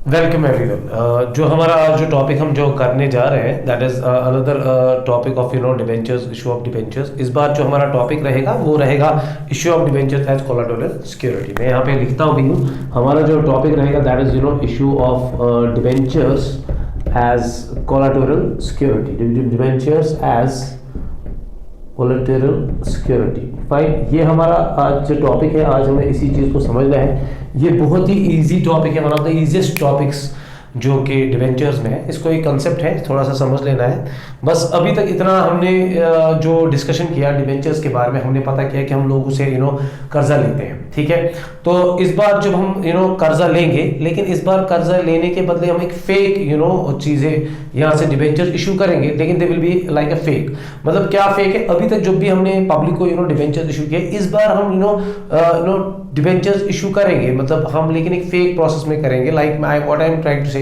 Welcome everyone. जो हमारा आज जो टॉपिक हम जो करने जा रहे हैं that is another topic of debentures, issue of debentures. इस बार जो हमारा टॉपिक रहेगा वो रहेगा issue of debentures as collateral security. मैं यहाँ पे लिखता हूँ भी हूँ, हमारा जो टॉपिक रहेगा that is issue of debentures as collateral security, debentures as collateral security. Fine, ये हमारा आज जो टॉपिक है, आज हमें इसी चीज़ को समझना है। ये बहुत ही इजी टॉपिक है, one of the easiest topics जो कि डिवेंचर्स में है। इसको एक कंसेप्ट है, थोड़ा सा समझ लेना है बस। अभी तक इतना हमने जो डिस्कशन किया डिवेंचर्स के बारे में, हमने पता किया कि हम लोग उसे कर्जा लेते हैं, ठीक है। तो इस बार जब हम कर्जा लेंगे, लेकिन इस बार कर्जा लेने के बदले हम एक फेक चीज़ें यहाँ से डिवेंचर इशू करेंगे, लेकिन they will be like a fake. मतलब क्या फेक है? अभी तक जब भी हमने पब्लिक को डिवेंचर इशू किया, इस बार हम डिवेंचर्स इशू करेंगे, मतलब हम लेकिन एक फेक प्रोसेस में करेंगे। Like what I am trying to say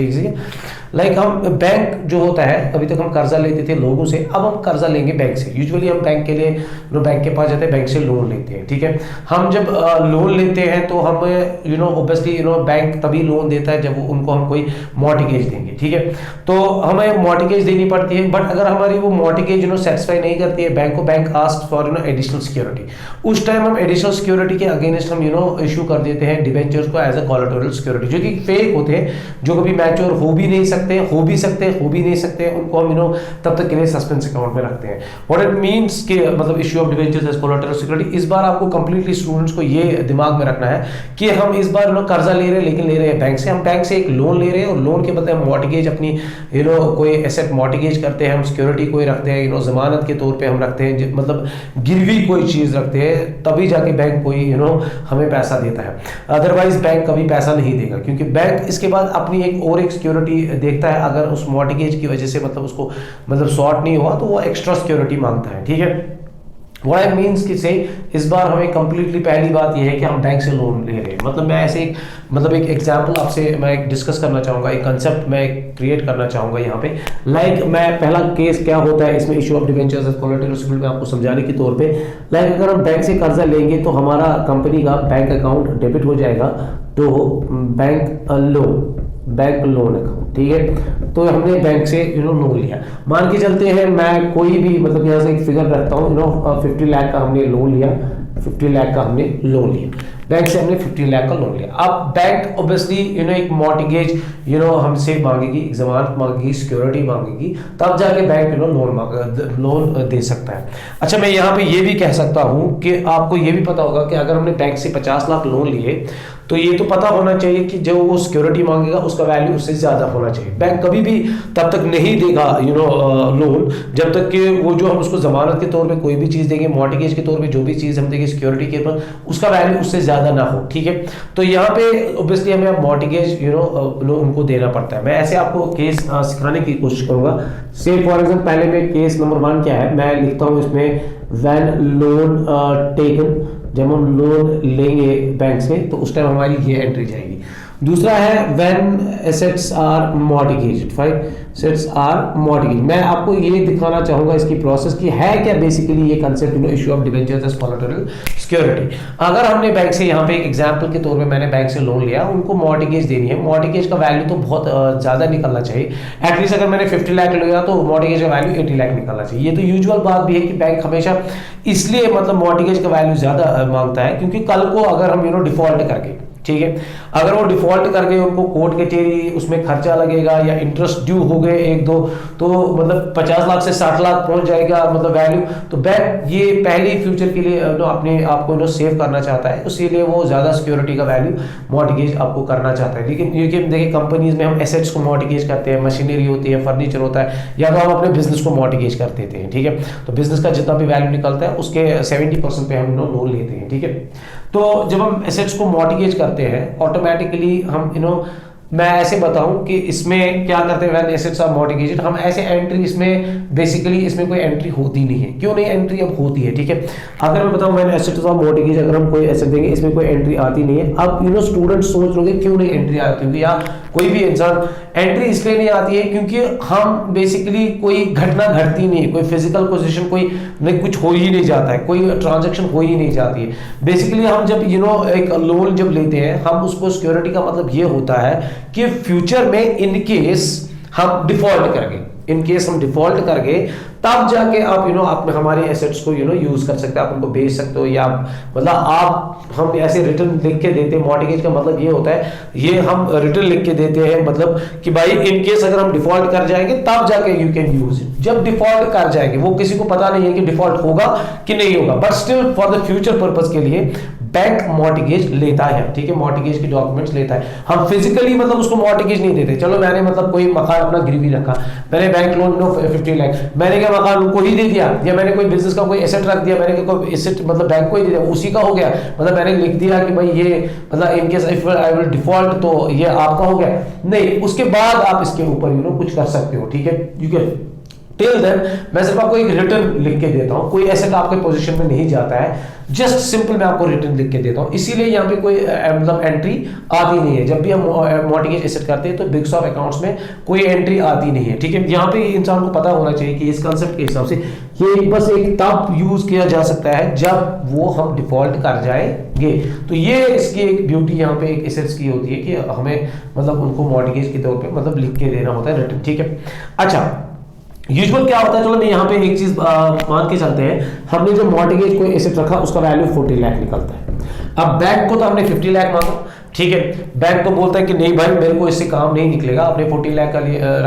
like हम बैंक जो होता है, अभी तक हम कर्जा लेते थे लोगों से, अब हम कर्जा लेंगे बैंक से। यूजुअली हम बैंक के लिए बैंक के पास जाते हैं, बैंक से लोन लेते हैं, ठीक है। हम जब लोन लेते हैं तो हम ऑब्वियसली बैंक तभी लोन देता है जब उनको हम कोई मॉर्टगेज देंगे, ठीक है। तो हमें मॉर्टगेज देनी पड़ती है, बट अगर हमारी वो मॉर्टगेज सेटिस्फाई नहीं करती है बैंक को, bank ask for additional security. उस टाइम हम एडिशनल सिक्योरिटी के अगेंस्ट हम इशू कर देते हैं डिबेंचर्स को एज अ कोलैटरल सिक्योरिटी, जो कि फेक होते हैं, जो कभी मैच्योर हो भी नहीं सकते, हो भी नहीं सकते। उनको हम तब तक के लिए सस्पेंस अकाउंट में रखते हैं। व्हाट इट मींस कि मतलब issue of debentures as collateral security, इस बार आपको कंप्लीटली स्टूडेंट्स को ये दिमाग में रखना है कि हम इस बार कर्जा ले रहे हैं, लेकिन ले रहे हैं बैंक से। हम बैंक से एक लोन ले रहे हैं और लोन के बदले हम मॉर्टगेज अपनी कोई एसेट मॉर्टगेज करते हैं, हम सिक्योरिटी कोई रखते हैं, जमानत के तौर पे हम रखते हैं, मतलब गिरवी कोई चीज रखते हैं, तभी जाके बैंक कोई हमें पैसा देता है। अदरवाइज बैंक कभी पैसा नहीं देगा, क्योंकि बैंक इसके बाद अपनी एक सिक्योरिटी देखता है। अगर उस मॉर्टगेज की वजह से मतलब उसको सॉर्ट नहीं हुआ तो वो एक्स्ट्रा सिक्योरिटी मांगता है, ठीक है। What I means कि से इस बार हमें कंप्लीटली पहली बात यह है कि हम बैंक से लोन ले रहे हैं। मतलब मैं ऐसे एक एग्जांपल आपसे मैं डिस्कस करना चाहूँगा, एक कंसेप्ट मैं क्रिएट करना चाहूँगा यहाँ पे। लाइक मैं पहला केस क्या होता है इसमें issue of debentures as collateral security में आपको समझाने के तौर पे। लाइक अगर हम बैंक से कर्जा लेंगे तो हमारा कंपनी का बैंक अकाउंट डेबिट हो जाएगा तो बैंक लोन अकाउंट, ठीक है। तो हमने बैंक से लोन लिया, मान के चलते हैं मैं कोई भी मतलब यहाँ से एक फिगर रखता हूँ, 50 लाख का हमने लोन लिया, 50 लाख का हमने लोन लिया बैंक से, हमने 50 लाख का लोन लिया। अब बैंक ऑब्वियसली एक मॉर्टगेज हमसे मांगेगी, एक जमानत मांगेगी, सिक्योरिटी मांगेगी, तब जाके बैंक लोन दे सकता है। अच्छा, मैं यहाँ पे ये भी कह सकता हूँ कि आपको ये भी पता होगा कि अगर हमने बैंक से 50 लाख लोन लिए तो ये तो पता होना चाहिए कि जो वो सिक्योरिटी मांगेगा उसका वैल्यू उससे ज्यादा होना चाहिए। बैंक कभी भी तब तक नहीं देगा लोन जब तक कि वो जो हम उसको जमानत के तौर पे कोई भी चीज देंगे, मॉर्टगेज के तौर पे जो भी चीज हम देंगे सिक्योरिटी के ऊपर, उसका वैल्यू उससे ज्यादा ना हो, ठीक है। तो यहाँ पे ऑब्वियसली हमें मॉर्टगेज उनको देना पड़ता है। मैं ऐसे आपको केस सिखाने की कोशिश करूंगा। से फॉर एग्जाम्पल पहले में केस नंबर 1 क्या है, मैं लिखता हूँ इसमें व्हेन लोन टेकन, जब हम लोन लेंगे बैंक से तो उस टाइम हमारी ये एंट्री जाएगी। दूसरा है when assets are mortgaged, fine, assets are mortgage. मैं आपको ये दिखाना चाहूंगा इसकी प्रोसेस की है क्या बेसिकली ये concept issue of debentures as collateral security. अगर हमने बैंक से यहाँ पे एक एग्जांपल के तौर पे मैंने बैंक से लोन लिया, उनको मॉर्टगेज देनी है, मॉर्टगेज का वैल्यू तो बहुत ज्यादा निकलना चाहिए। एटलीस्ट अगर मैंने 50 लाख लिया तो मॉर्टगेज का वैल्यू 80 लाख निकलना चाहिए। ये तो यूजुअल बात भी है कि बैंक हमेशा इसलिए मतलब मॉर्टगेज का वैल्यू ज्यादा मांगता है, क्योंकि कल को अगर हम डिफॉल्ट करके, ठीक है, अगर वो डिफॉल्ट कर गए, उनको कोर्ट कचहरी उसमें खर्चा लगेगा या इंटरेस्ट ड्यू हो गए 1-2, तो मतलब 50 लाख से 60 लाख पहुंच जाएगा मतलब वैल्यू। तो बैंक ये पहले ही फ्यूचर के लिए अपने आप को सेव करना चाहता है, इसीलिए वो ज्यादा सिक्योरिटी का वैल्यू मॉर्टगेज आपको करना चाहता है। लेकिन ये देखिए कंपनीज में हम एसेट्स को मॉर्टगेज करते हैं, मशीनरी होती है, फर्नीचर होता है, या तो हम अपने बिजनेस को मॉर्टगेज कर देते हैं, ठीक है। तो बिजनेस का जितना भी वैल्यू निकलता है उसके 70% पे हम लोन लेते हैं, ठीक है। तो जब हम एसेट्स को मॉर्टगेज करते हैं ऑटोमेटिकली हम मैं ऐसे बताऊं कि इसमें क्या करते हैं, व्हेन एसेट्स आर मॉर्टगेज्ड, हम ऐसे एंट्री इसमें बेसिकली इसमें कोई एंट्री होती नहीं है। क्यों नहीं एंट्री अब होती है, ठीक है। अगर मैं बताऊं व्हेन एसेट्स आर मॉर्टगेज, अगर हम कोई एसेट देंगे इसमें कोई एंट्री आती नहीं है। अब स्टूडेंट सोच रहे क्यों नहीं एंट्री आती होगी, या कोई भी इंसान एंट्री इसलिए नहीं आती है क्योंकि हम बेसिकली कोई घटना घटती नहीं है, कोई फिजिकल पोजीशन कोई कुछ हो ही नहीं जाता है, कोई ट्रांजैक्शन हो ही नहीं जाती है। बेसिकली हम जब एक लोन जब लेते हैं, हम उसको सिक्योरिटी का मतलब ये होता है कि फ्यूचर में इन केस हम डिफॉल्ट कर गए, इन केस हम डिफॉल्ट कर गए, तब जाके आप आप हमारे एसेट्स को यूज कर सकते हो, आप उनको बेच सकते हो, या मतलब आप हम ऐसे रिटर्न लिख के देते हैं। मॉर्टगेज का मतलब ये होता है, ये हम रिटर्न लिख के देते हैं, मतलब कि भाई इन केस अगर हम डिफॉल्ट कर जाएंगे तब जाके यू कैन यूज इट। जब डिफॉल्ट कर जाएंगे, वो किसी को पता नहीं है कि डिफॉल्ट होगा कि नहीं होगा, but still for the future purpose के लिए बैंक मॉर्टगेज लेता है, ठीक है, मॉर्टगेज के डॉक्यूमेंट्स लेता है। हम फिजिकली मतलब उसको मॉर्टगेज नहीं देते। चलो मैंने मतलब कोई मकान अपना गिरवी रखा, मैंने बैंक लोन 50 लाख, मैंने क्या मकान उनको ही दे दिया, या मैंने कोई बिजनेस का कोई एसेट रख दिया, मैंने कोई एसेट मतलब बैंक को ही दे दिया, उसी का हो गया, मतलब मैंने लिख दिया कि भाई ये मतलब इन case if I will default तो ये आपका हो गया। नहीं, उसके बाद आप इसके ऊपर कुछ कर सकते हो, ठीक है। यू कैन टिल देन मैं सिर्फ आपको एक रिटर्न लिख के देता हूं, कोई एसेट आपके पोजीशन में नहीं जाता है, जस्ट सिंपल मैं आपको रिटर्न लिख के देता हूं। इसीलिए यहाँ पे कोई मतलब एंट्री आती नहीं है। जब भी हम मॉर्टगेज एसेट करते हैं तो बुक्स ऑफ अकाउंट्स में कोई एंट्री आती नहीं है, ठीक है। यहाँ पे इंसान को पता होना चाहिए कि इस कंसेप्ट के हिसाब से ये बस एक तब यूज किया जा सकता है जब वो हम डिफॉल्ट कर जाएंगे। तो ये इसकी एक ब्यूटी यहाँ पे एक एसेट्स की होती है कि हमें मतलब उनको मॉर्टगेज के तौर पे मतलब लिख के देना होता है रिटर्न, ठीक है। अच्छा, यूजुअल क्या होता है, चलो मैं यहाँ पे एक चीज मान के चलते हैं, हमने जो मॉर्टगेज कोई एसेट रखा उसका वैल्यू 40 लाख निकलता है। अब बैंक को तो हमने 50 लाख मांगा, ठीक है। बैंक तो बोलता है कि नहीं भाई मेरे को इससे काम नहीं निकलेगा, आपने 40 लाख का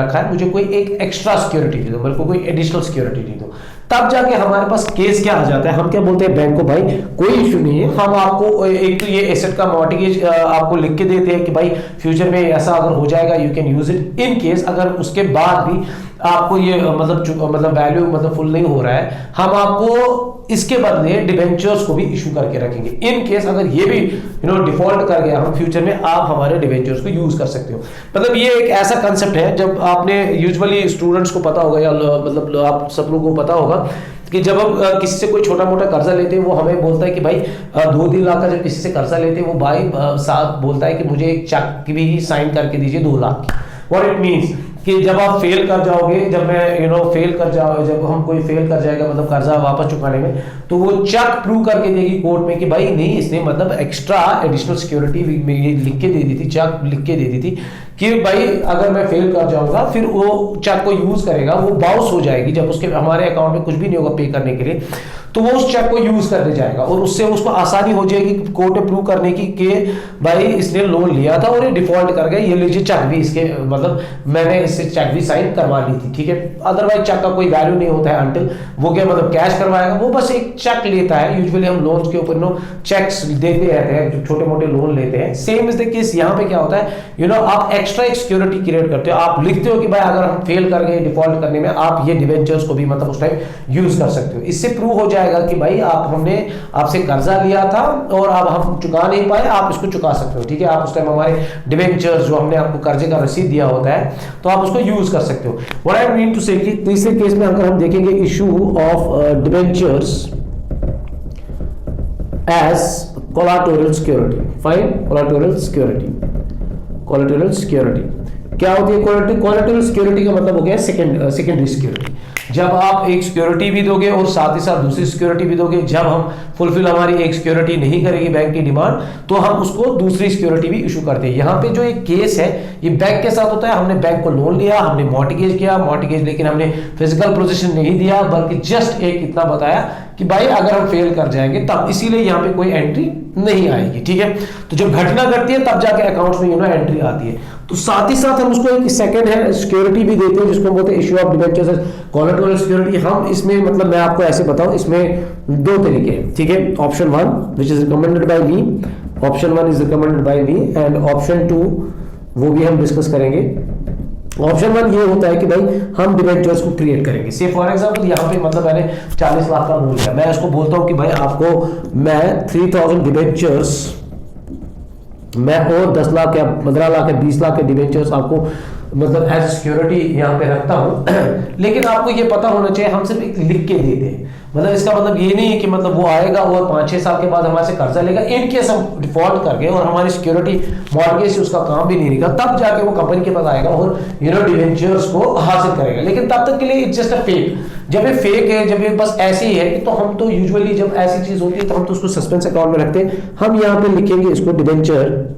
रखा है, मुझे कोई एक एक्स्ट्रा सिक्योरिटी दे दो, मेरे को कोई एडिशनल सिक्योरिटी दे दो। तब जाके हमारे पास केस क्या आ जाता है, हम क्या बोलते हैं बैंक को, भाई कोई इशू नहीं है, हम आपको एक तो ये एसेट का मॉर्टगेज आपको लिख के देते हैं कि भाई फ्यूचर में ऐसा अगर हो जाएगा you can use it. In case अगर उसके बाद भी आपको ये मतलब वैल्यू मतलब फुल नहीं हो रहा है, हम आपको इसके बदले डिबेंचर्स को भी इशू करके रखेंगे। इन केस अगर ये भी डिफॉल्ट कर गया हम फ्यूचर में, आप हमारे डिबेंचर्स को यूज कर सकते हो। मतलब ये एक ऐसा कंसेप्ट है, जब आपने यूजुअली स्टूडेंट्स को पता होगा या मतलब आप सब लोगों को पता होगा कि जब हम किसी से कोई छोटा मोटा कर्जा लेते हैं, वो हमें बोलता है कि भाई 2-3 लाख का जब किसी से कर्जा लेते हैं, वो भाई साथ बोलता है कि मुझे एक चेक भी साइन करके दीजिए 2 लाख की। व्हाट इट मीन्स कि जब आप फेल कर जाओगे, जब मैं फेल कर जाओ, जब हम कोई फेल कर जाएगा मतलब कर्जा वापस चुकाने में, तो वो चेक प्रूव करके देगी कोर्ट में कि भाई नहीं इसने मतलब एक्स्ट्रा एडिशनल सिक्योरिटी लिख के दे दी थी, चेक लिख के दे दी थी कि भाई अगर मैं फेल कर जाऊंगा फिर वो चेक को यूज करेगा, वो बाउंस हो जाएगी जब उसके हमारे अकाउंट में कुछ भी नहीं होगा पे करने के लिए, तो वो उस चेक को यूज करने जाएगा और उससे उसको आसानी हो जाएगी कोर्ट में प्रूव करने की कि भाई इसने लोन लिया था और ये डिफॉल्ट कर गया, ये लीजिए चेक भी इसके मतलब मैंने इससे चेक भी साइन करवा ली थी, ठीक है। अदरवाइज चेक का कोई वैल्यू नहीं होता है अंटिल वो क्या मतलब कैश करवाएगा, वो बस एक चेक लेता है। यूजुअली हम लोन्स के ऊपर चेक्स देते रहते हैं, जो छोटे मोटे लोन लेते हैं। सेम इज द केस यहाँ पे क्या होता है, आप एक्स्ट्रा एक सिक्योरिटी क्रिएट करते हो, आप लिखते हो कि भाई अगर हम फेल कर गए डिफॉल्ट करने में, आप ये डिबेंचर्स को भी मतलब उस टाइम यूज कर सकते हो। इससे प्रूव हो जाएगा कि भाई हमने आपसे कर्जा लिया था और अब हम चुका नहीं पाए, आप इसको चुका सकते हो, ठीक है। आप उस टाइम हमारे डिबेंचर्स जो हमने आपको कर्जे का रसीद दिया होता है तो आप उसको यूज कर सकते हो। व्हाट आई मीन टू से कि तीसरे केस में अगर हम देखेंगे issue of debentures as collateral security, fine, collateral security क्या होती है? कोलैटरल सिक्योरिटी का मतलब हो गया सेकेंडरी सिक्योरिटी। जब आप एक सिक्योरिटी भी दोगे और साथ ही साथ दूसरी सिक्योरिटी भी दोगे, जब हम फुलफिल हमारी एक सिक्योरिटी नहीं करेगी बैंक की डिमांड, तो हम उसको दूसरी सिक्योरिटी भी इशू करते हैं। यहाँ पे जो एक केस है ये बैंक के साथ होता है, हमने बैंक को लोन लिया, हमने मॉर्टगेज किया, मॉर्टगेज लेकिन हमने फिजिकल पोजीशन नहीं दिया, बल्कि जस्ट एक इतना बताया कि भाई अगर हम फेल कर जाएंगे तब, इसीलिए यहाँ पे कोई एंट्री नहीं आएगी, ठीक है। तो जब घटना घटती है तब जाके अकाउंट्स में एंट्री आती है। तो साथ ही साथ हम उसको एक सेकंड है सिक्योरिटी भी देते हैं जिसको बोलते हैं issue of debentures collateral security. हम इसमें मतलब मैं आपको ऐसे बताऊं, इसमें 2 तरीके हैं, ठीक है। Option 1 which is recommended by me, option 1 is recommended by me and option 2 वो भी हम डिस्कस करेंगे। ऑप्शन 1 ये होता है कि भाई हम डिबेंचर्स को क्रिएट करेंगे। से फॉर एग्जांपल यहाँ पे मतलब मैंने 40 लाख का लोन लिया, मैं इसको बोलता हूँ कि भाई आपको मैं 3000 डिबेंचर्स, मैं और 10 लाख या 15 लाख या 20 लाख के डिबेंचर्स आपको मतलब एज सिक्योरिटी यहाँ पे रखता हूँ। लेकिन आपको ये पता होना चाहिए हम सिर्फ एक लिख के देते हैं, मतलब इसका मतलब ये नहीं है कि मतलब वो आएगा और 5-6 साल के बाद हमारे से कर्जा लेगा। इन केस हम डिफॉल्ट कर गए और हमारी सिक्योरिटी मॉर्टगेज से उसका काम भी नहीं निकला, तब जाके वो कंपनी के पास आएगा और डिबेंचर्स को हासिल करेगा। लेकिन तब तक के लिए इट्स जस्ट अ फेक। जब ये फेक है, जब ये बस ऐसे ही है, तो हम तो यूजुअली जब ऐसी चीज होती है तो हम तो उसको सस्पेंस अकाउंट में रखते हैं। हम यहाँ पे लिखेंगे इसको डिबेंचर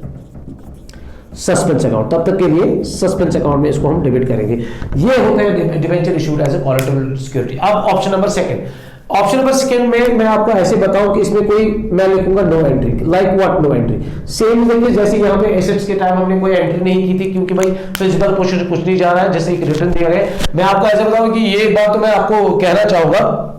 सस्पेंस अकाउंट, तब तक के लिए सस्पेंस अकाउंट में इसको हम डेबिट करेंगे। ये होता है debenture issued as a collateral security. अब option number second, option number second में मैं आपको ऐसे बताऊं कि इसमें कोई, मैं लिखूंगा no entry, like what no entry. Same देखिए जैसे यहाँ पे एसेट्स के टाइम हमने कोई एंट्री नहीं की थी क्योंकि भाई प्रिंसिपल पोर्शन कुछ नहीं जा रहा है, जैसे एक रिटर्न दिया गया। मैं आपको ऐसे बताऊं कि ये बात तो मैं आपको कहना चाहूंगा,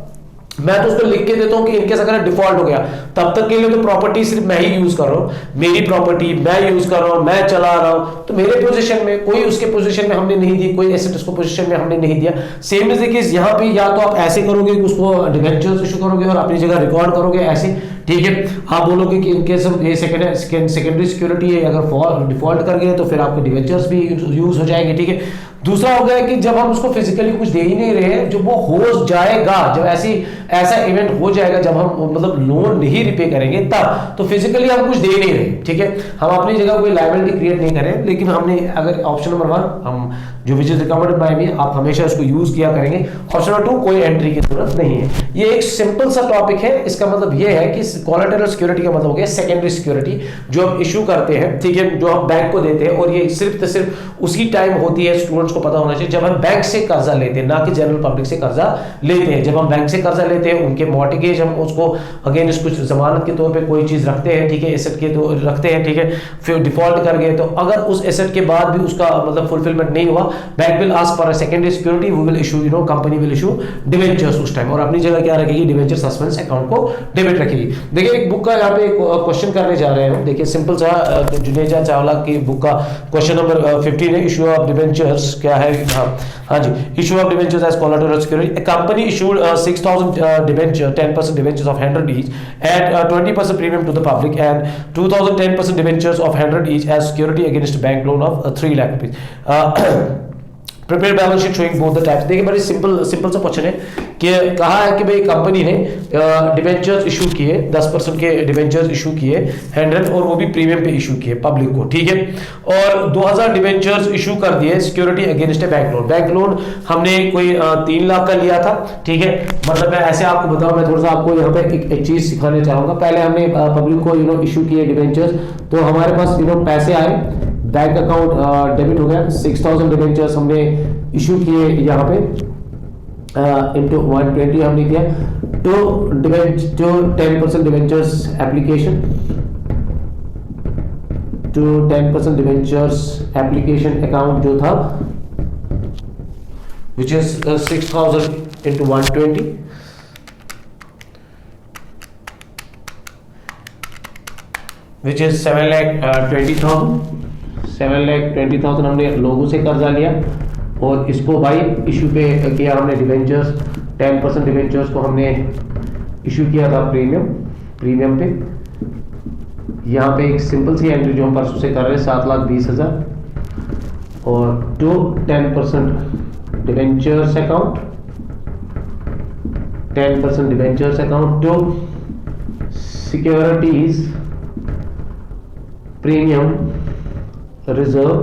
मैं तो उसको लिख के देता हूं कि इनकेस अगर डिफॉल्ट हो गया तब तक के लिए तो प्रॉपर्टी सिर्फ मैं ही यूज कर रहा हूं, मेरी प्रॉपर्टी मैं यूज कर रहा हूं, मैं चला रहा हूं, तो मेरे पोजीशन में कोई उसके पोजीशन में हमने नहीं दी, कोई एसेट उसको पोजीशन में हमने नहीं दिया। सेम इज द केस यहाँ पे, या तो आप ऐसे करोगे कि उसको डिवेंचर्स इशू करोगे और अपनी जगह रिकॉर्ड करोगे ऐसे, ठीक है। आप बोलोगे कि इनकेस ये सेकेंडरी सिक्योरिटी है, अगर डिफॉल्ट कर गए तो फिर आपके डिवेंचर्स भी यूज हो जाएंगे, ठीक है। दूसरा हो गया कि जब हम उसको फिजिकली कुछ दे ही नहीं रहे, जब वो हो जाएगा, जब ऐसा इवेंट हो जाएगा जब हम मतलब लोन नहीं रिपे करेंगे तब, तो फिजिकली हम कुछ दे ही नहीं रहे, ठीक है। हम अपनी जगह कोई लायबिलिटी क्रिएट नहीं करें, लेकिन हमने अगर ऑप्शन नंबर 1 हम जो विच इज रिकमेंडेड बाय मी, आप हमेशा इसको यूज किया करेंगे। ऑप्शन नंबर 2 कोई एंट्री की जरूरत नहीं है। ये एक सिंपल सा टॉपिक है। इसका मतलब ये है कि कोलैटरल सिक्योरिटी का मतलब हो गया सेकेंडरी सिक्योरिटी जो हम इशू करते हैं, ठीक है, जो हम बैंक को देते हैं, और ये सिर्फ उसी टाइम होती है, स्टूडेंट्स को पता होना चाहिए, जब हम बैंक से कर्जा लेते हैं, ना कि जनरल पब्लिक से कर्जा लेते हैं। जब हम बैंक से कर्जा लेते हैं, उनके मॉर्टगेज हम उसको अगेंस्ट कुछ जमानत के तौर पे कोई चीज रखते हैं, ठीक है, एसेट के तो रखते हैं, ठीक है। फिर डिफॉल्ट कर गए तो अगर उस एसेट के बाद भी उसका मतलब फुलफिलमेंट नहीं हुआ, bank will ask for a secondary security, we will issue, company will issue debentures उस टाइम, और अपनी जगह क्या रखेगी, डिवेंचर सस्पेंस अकाउंट को डेबिट रखेगी। देखिए एक बुक का यहाँ पे क्वेश्चन करने जा रहे हैं, देखिए सिंपल सा जुनेजा चावला की बुक का क्वेश्चन नंबर 15 है, इशू ऑफ डिवेंचर्स क्या है, हाँ जी, issue of debentures as collateral security. A company issued 6,000 debenture, 10% debentures of 100 each at 20% premium to the public, and 2,000 10% debentures of 100 each as security against a bank loan of 3 lakh rupees. Prepare balance sheet showing both the types. देखिए बड़ी simple सा question है कि कहा है कि भाई company ने डिबेंचर्स इशू किए, 10% के डिबेंचर्स इशू किए 100, और वो भी प्रीमियम पे इशू किए पब्लिक को, ठीक है, और 2000 डिबेंचर्स इशू कर दिए सिक्योरिटी अगेंस्ट ए बैंक लोन। बैंक लोन हमने कोई 3 लाख का लिया था, ठीक है। मतलब मैं ऐसे आपको बताऊं, मैं थोड़ा सा आपको यहाँ पे एक चीज सिखाने चाहूंगा। पहले हमने पब्लिक को इशू किए डिबेंचर्स, तो हमारे पास पैसे आए, बैंक अकाउंट डेबिट हो गया, 6000 डिबेंचर्स हमने इशू किए यहाँ पे इनटू 120 हमने किया, तो 10% डिबेंचर्स एप्लीकेशन, तो 10% डिबेंचर्स एप्लीकेशन अकाउंट जो था which is 6000 into 120, which is 7,20,000 हमने लोगों से कर्जा लिया, और इसको भाई इशू पे किया हमने डिबेंचर्स, 10% डिबेंचर्स को हमने इशू किया था प्रीमियम पे। यहाँ पे एक सिंपल सी एंट्री जो हम परसों से कर रहे हैं, 7,20,000, और 10% debentures account, 10% debentures account to securities premium reserve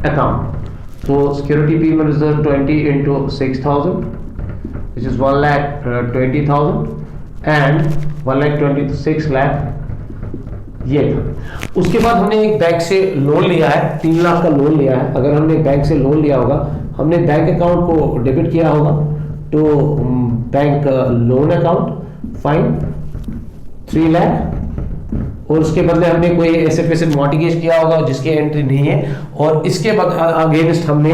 account. So security premium reserve 20 into 6,000, which is 1,20,000, and 1,20,000 to 6 lakh ये था। उसके बाद हमने एक बैंक से लोन लिया है, 3 लाख का लोन लिया है। अगर हमने बैंक से लोन लिया होगा, हमने बैंक अकाउंट को डेबिट किया होगा, तो bank loan account fine 3 lakh, और उसके बदले हमने कोई एसेट वेसेट मॉर्टगेज किया होगा जिसकी एंट्री नहीं है, और इसके अगेंस्ट हमने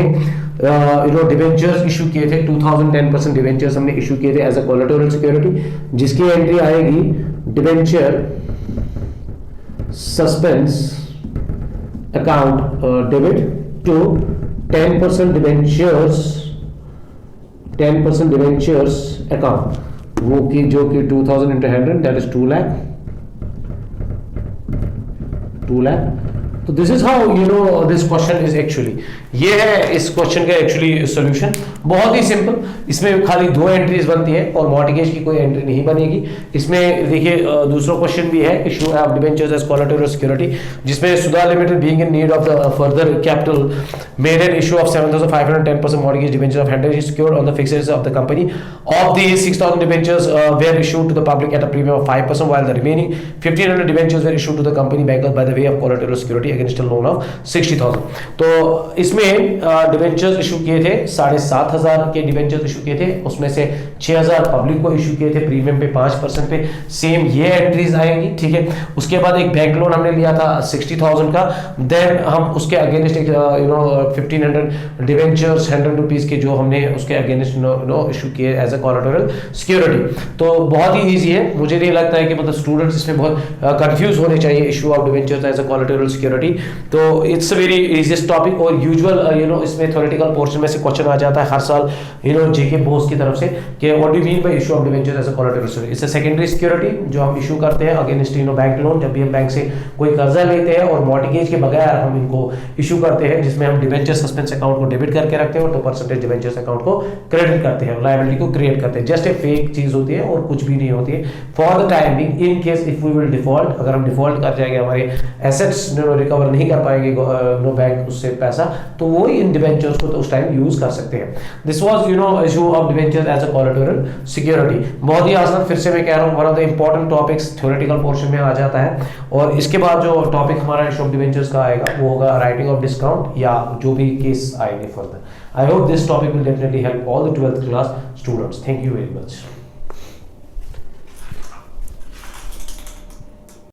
डिबेंचर्स इशू किए थे, 2000 10% डिबेंचर्स हमने इशू किए थे एज अ कोलैटरल सिक्योरिटी, जिसकी एंट्री आएगी debenture suspense account debit to 10% debentures account, वो कि जो कि 2000 into 100 दैट इज 2 लाख। तो this is how this question is actually, ये है इस क्वेश्चन का एक्चुअली सॉल्यूशन। बहुत ही सिंपल, इसमें खाली 2 एंट्रीज बनती है और मॉर्टगेज की कोई एंट्री नहीं बनेगी। इसमें देखिए दूसरा क्वेश्चन भी है, issue of debentures as collateral security, जिसमें Sudha limited being in need of the further capital made an issue of 7,500 10% mortgage debentures of 100 is secured on the fixed assets of the company. Of these 6,000 debentures were issued to the public at a premium of 5%, while the remaining 1,500 debentures were issued to the company bankers by the way of collateral security against loan of 60,000। तो इसमें debentures issue किए थे 7,500 के debentures issue किए थे, उसमें से 6,000 public को इशू किए थे प्रीमियम पे 5% पे। सेम ये एंट्रीज आएंगी, ठीक है। उसके बाद एक बैंक लोन हमने लिया था 60,000 का, देन हम उसके अगेंस्ट एक 1500 डिवेंचर्स 100 रुपीज के जो हमने उसके अगेंस्ट इशू किए एज अ कोलैटरल सिक्योरिटी। तो बहुत ही ईजी है, मुझे नहीं लगता है कि मतलब स्टूडेंट्स इसमें बहुत कंफ्यूज होने चाहिए issue of debentures as a collateral security. तो it's a very easiest topic और यूजुअल इसमें थ्योरेटिकल पोर्शन में से क्वेश्चन आ जाता है हर साल जेके बोस की तरफ से कि what do you mean by issue of debentures as a collateral security. It's a secondary security जो हम इशू करते हैं अगेंस्ट बैंक लोन। जब भी हम बैंक से कोई कर्जा लेते हैं और मॉर्गेज के बगैर हम इनको इशू करते हैं, जिसमें हम डिवेंचर सस्पेंस अकाउंट को डेबिट करके रखते हैं और 2% डिवेंचर्स अकाउंट को क्रेडिट करते हैं, लायबिलिटी को क्रिएट करते हैं। जस्ट ए फेक चीज होती है और कुछ भी नहीं होती है for the time being. In case if we will default, अगर हम डिफॉल्ट कर जाएंगे, हमारे एसेट्स रिकवर नहीं कर पाएंगे नो बैंक उससे पैसा, तो वो इन डिवेंचर्स को तो उस टाइम यूज कर सकते हैं। This was issue of debentures as a collateral security. बहुत ही आसान, फिर से मैं कह रहा हूं, one of the important topics theoretical portion में आ जाता है। और इसके बाद जो टॉपिक हमारा इशू ऑफ डिवेंचर्स का आएगा वो होगा राइटिंग ऑफ डिस्काउंट या जो भी केस आएंगे further. I hope this topic will definitely help all the 12th class students. Thank you very much.